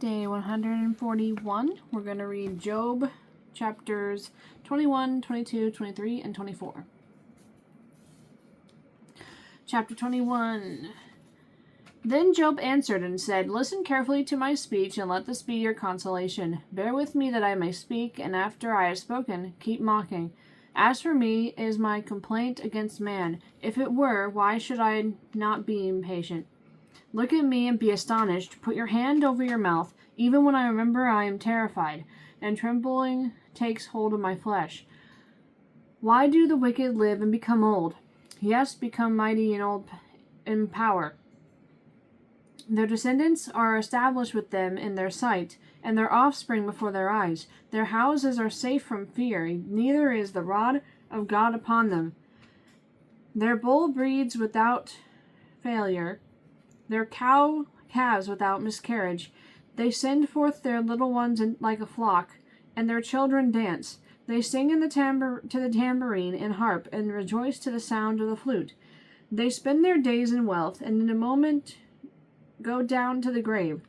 Day 141. We're going to read Job chapters 21, 22, 23, and 24. Chapter 21. Then Job answered and said, "Listen carefully to my speech, and let this be your consolation. Bear with me that I may speak, and after I have spoken, keep mocking. As for me, is my complaint against man. If it were, why should I not be impatient? Look at me and be astonished. Put your hand over your mouth. Even when I remember, I am terrified, and trembling takes hold of my flesh. Why do the wicked live and become old? Yes, become mighty and old in power. Their descendants are established with them in their sight, and their offspring before their eyes. Their houses are safe from fear, neither is the rod of God upon them. Their bull breeds without failure, their calves without miscarriage. They send forth their little ones like a flock, and their children dance. They sing to the tambourine and harp, and rejoice to the sound of the flute. They spend their days in wealth, and in a moment go down to the grave.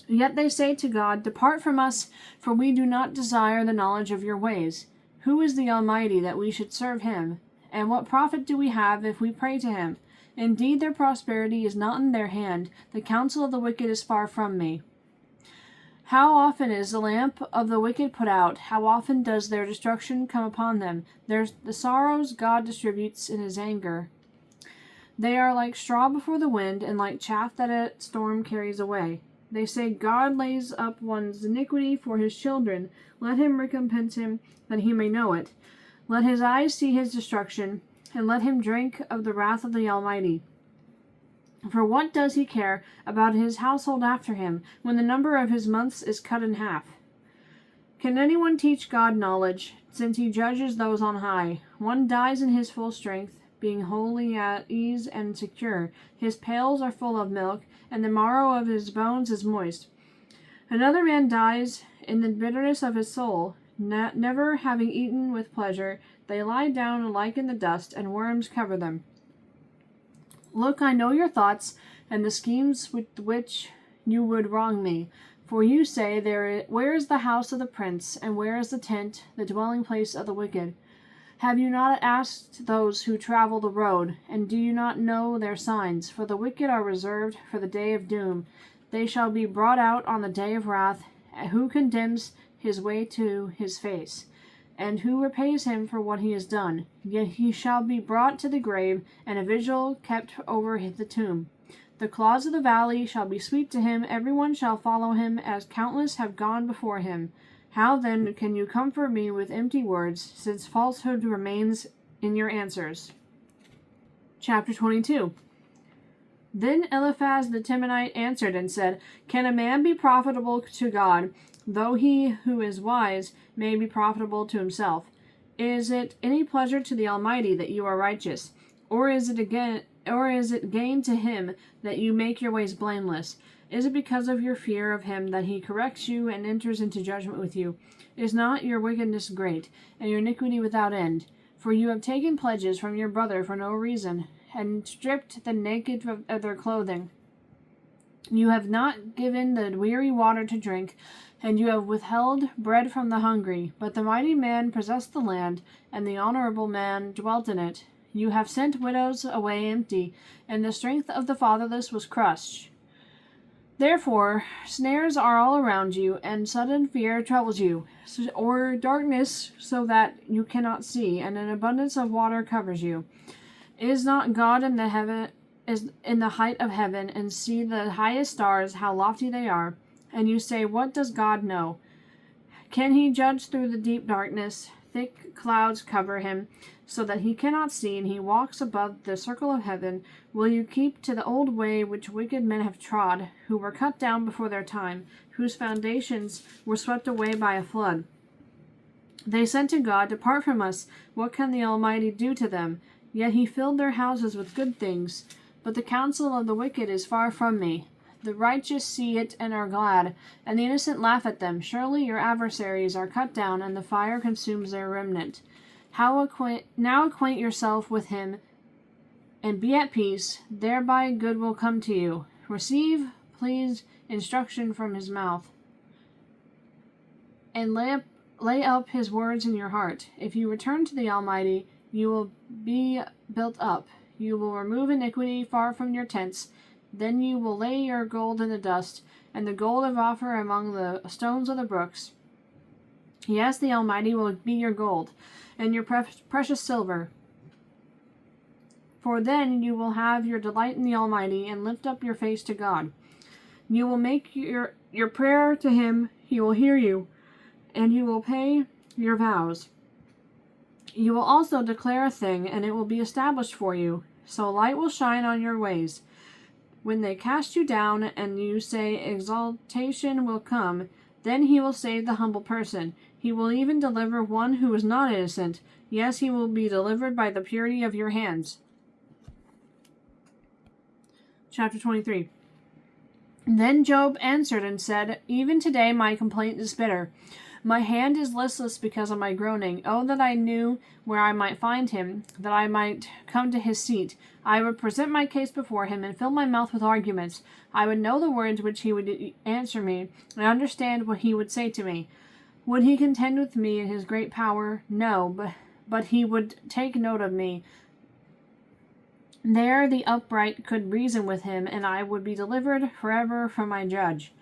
Yet they say to God, 'Depart from us, for we do not desire the knowledge of your ways.' Who is the Almighty that we should serve him? And what profit do we have if we pray to him? Indeed, their prosperity is not in their hand. The counsel of the wicked is far from me. How often is the lamp of the wicked put out? How often does their destruction come upon them? The sorrows God distributes in his anger. They are like straw before the wind, and like chaff that a storm carries away. They say, 'God lays up one's iniquity for his children. Let him recompense him, that he may know it. Let his eyes see his destruction, and let him drink of the wrath of the Almighty. For what does he care about his household after him, when the number of his months is cut in half? Can anyone teach God knowledge, since he judges those on high? One dies in his full strength, being wholly at ease and secure. His pails are full of milk, and the marrow of his bones is moist. Another man dies in the bitterness of his soul, never having eaten with pleasure. They lie down alike in the dust, and worms cover them. Look, I know your thoughts, and the schemes with which you would wrong me. For you say, where is the house of the prince, and where is the tent, the dwelling place of the wicked? Have you not asked those who travel the road, and do you not know their signs? For the wicked are reserved for the day of doom. They shall be brought out on the day of wrath. Who condemns his way to his face? And who repays him for what he has done? Yet he shall be brought to the grave, and a vigil kept over the tomb. The claws of the valley shall be sweet to him. Everyone shall follow him, as countless have gone before him. How then can you comfort me with empty words, since falsehood remains in your answers?" Chapter 22. Then Eliphaz the Temanite answered and said, "Can a man be profitable to God, though he who is wise may be profitable to himself? Is it any pleasure to the Almighty that you are righteous? Or is it gain to him that you make your ways blameless? Is it because of your fear of him that he corrects you and enters into judgment with you? Is not your wickedness great, and your iniquity without end? For you have taken pledges from your brother for no reason, and stripped the naked of their clothing. You have not given the weary water to drink, and you have withheld bread from the hungry. But the mighty man possessed the land, and the honorable man dwelt in it. You have sent widows away empty, and the strength of the fatherless was crushed. Therefore, snares are all around you, and sudden fear troubles you, or darkness so that you cannot see, and an abundance of water covers you. Is not God in the height of heaven, and see the highest stars, how lofty they are? And you say, what does God know? Can he judge through the deep darkness? Thick clouds cover him, so that he cannot see, and he walks above the circle of heaven. Will you keep to the old way which wicked men have trod, who were cut down before their time, whose foundations were swept away by a flood? They said to God, 'Depart from us. What can the Almighty do to them?' Yet he filled their houses with good things. But the counsel of the wicked is far from me. The righteous see it and are glad, and the innocent laugh at them. Surely your adversaries are cut down, and the fire consumes their remnant. Now acquaint yourself with him, and be at peace. Thereby good will come to you. Receive please instruction from his mouth, and lay up his words in your heart. If you return to the Almighty, you will be built up. You will remove iniquity far from your tents. Then you will lay your gold in the dust, and the gold of Ophir among the stones of the brooks. Yes, the Almighty will be your gold, and your precious silver. For then you will have your delight in the Almighty, and lift up your face to God. You will make your prayer to him, he will hear you, and you will pay your vows. You will also declare a thing, and it will be established for you. So light will shine on your ways. When they cast you down, and you say, exaltation will come, then he will save the humble person. He will even deliver one who is not innocent. Yes, he will be delivered by the purity of your hands. Chapter 23. Then Job answered and said, even today my complaint is bitter. My hand is listless because of my groaning. Oh, that I knew where I might find him, that I might come to his seat. I would present my case before him and fill my mouth with arguments. I would know the words which he would answer me, and understand what he would say to me. Would he contend with me in his great power? No, but he would take note of me. There the upright could reason with him, and I would be delivered forever from my judge.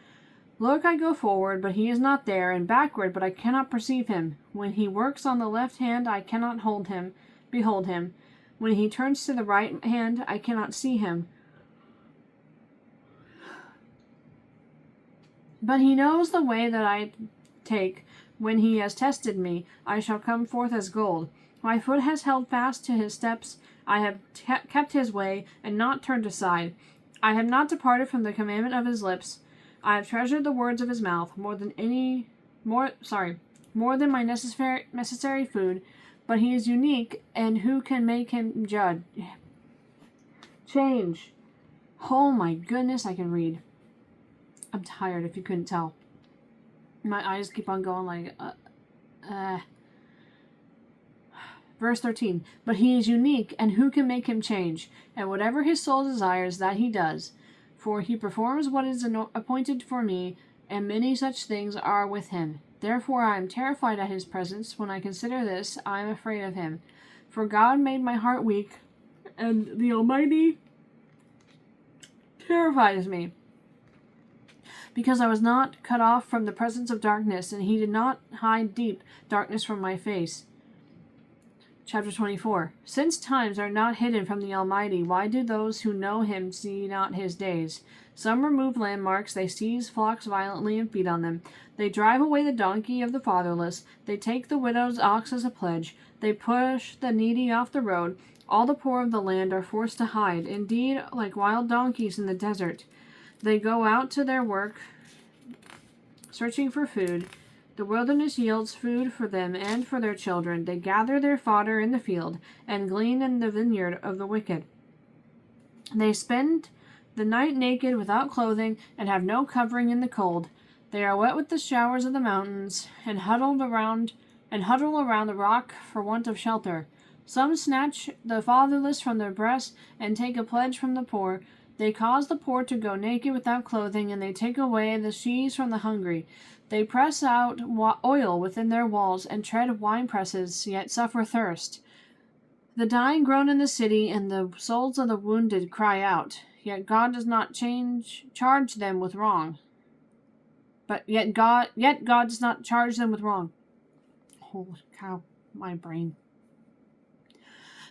Look, I go forward, but he is not there, and backward, but I cannot perceive him. When he works on the left hand, I cannot behold him. When he turns to the right hand, I cannot see him. But he knows the way that I take. When he has tested me, I shall come forth as gold. My foot has held fast to his steps. I have kept his way, and not turned aside. I have not departed from the commandment of his lips. I have treasured the words of his mouth more than my necessary food. But he is unique, and who can make him judge? Change. Oh my goodness, I can read. I'm tired, if you couldn't tell. My eyes keep on going like, Verse 13. But he is unique, and who can make him change? And whatever his soul desires, that he does. For he performs what is appointed for me, and many such things are with him. Therefore I am terrified at his presence. When I consider this, I am afraid of him. For God made my heart weak, and the Almighty terrifies me. Because I was not cut off from the presence of darkness, and he did not hide deep darkness from my face. Chapter 24. Since times are not hidden from the Almighty, why do those who know him see not his days? Some remove landmarks, they seize flocks violently and feed on them. They drive away the donkey of the fatherless, they take the widow's ox as a pledge, they push the needy off the road. All the poor of the land are forced to hide, indeed like wild donkeys in the desert. They go out to their work, searching for food. The wilderness yields food for them and for their children. They gather their fodder in the field, and glean in the vineyard of the wicked. They spend the night naked without clothing, and have no covering in the cold. They are wet with the showers of the mountains, and huddle around the rock for want of shelter. Some snatch the fatherless from their breasts, and take a pledge from the poor. They cause the poor to go naked without clothing, and they take away the sheaves from the hungry. They press out oil within their walls, and tread wine presses, yet suffer thirst. The dying groan in the city, and the souls of the wounded cry out. Yet God does not charge them with wrong. Yet God does not charge them with wrong. Holy cow, my brain.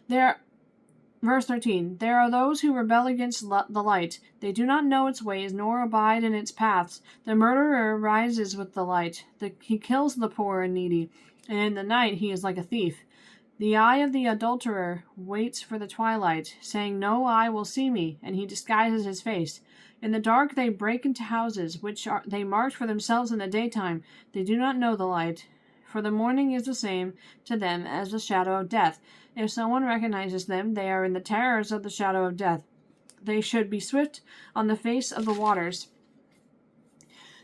Verse 13. There are those who rebel against the light. They do not know its ways, nor abide in its paths. The murderer rises with the light. He kills the poor and needy, and in the night he is like a thief. The eye of the adulterer waits for the twilight, saying, no eye will see me, and he disguises his face. In the dark they break into houses, which they marked for themselves in the daytime. They do not know the light, for the morning is the same to them as the shadow of death. If someone recognizes them, they are in the terrors of the shadow of death. They should be swift on the face of the waters.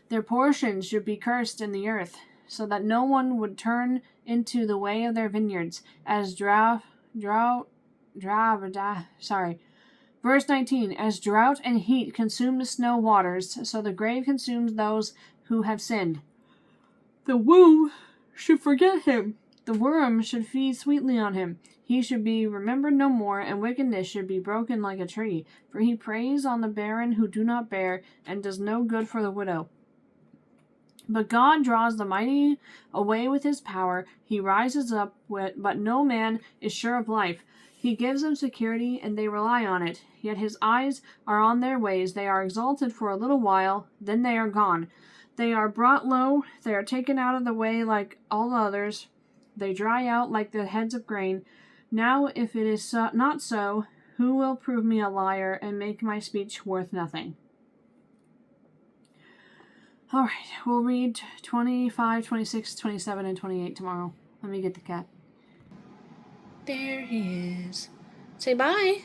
Their portions should be cursed in the earth, so that no one would turn into the way of their vineyards, as Verse 19, as drought and heat consume the snow waters, so the grave consumes those who have sinned. The womb should forget him. The worm should feed sweetly on him. He should be remembered no more, and wickedness should be broken like a tree. For he preys on the barren who do not bear, and does no good for the widow. But God draws the mighty away with his power. He rises up, but no man is sure of life. He gives them security, and they rely on it. Yet his eyes are on their ways. They are exalted for a little while, then they are gone. They are brought low. They are taken out of the way like all others. They dry out like the heads of grain. Now, if it is not so, who will prove me a liar and make my speech worth nothing? All right, we'll read 25, 26, 27, and 28 tomorrow. Let me get the cat. There he is. Say bye.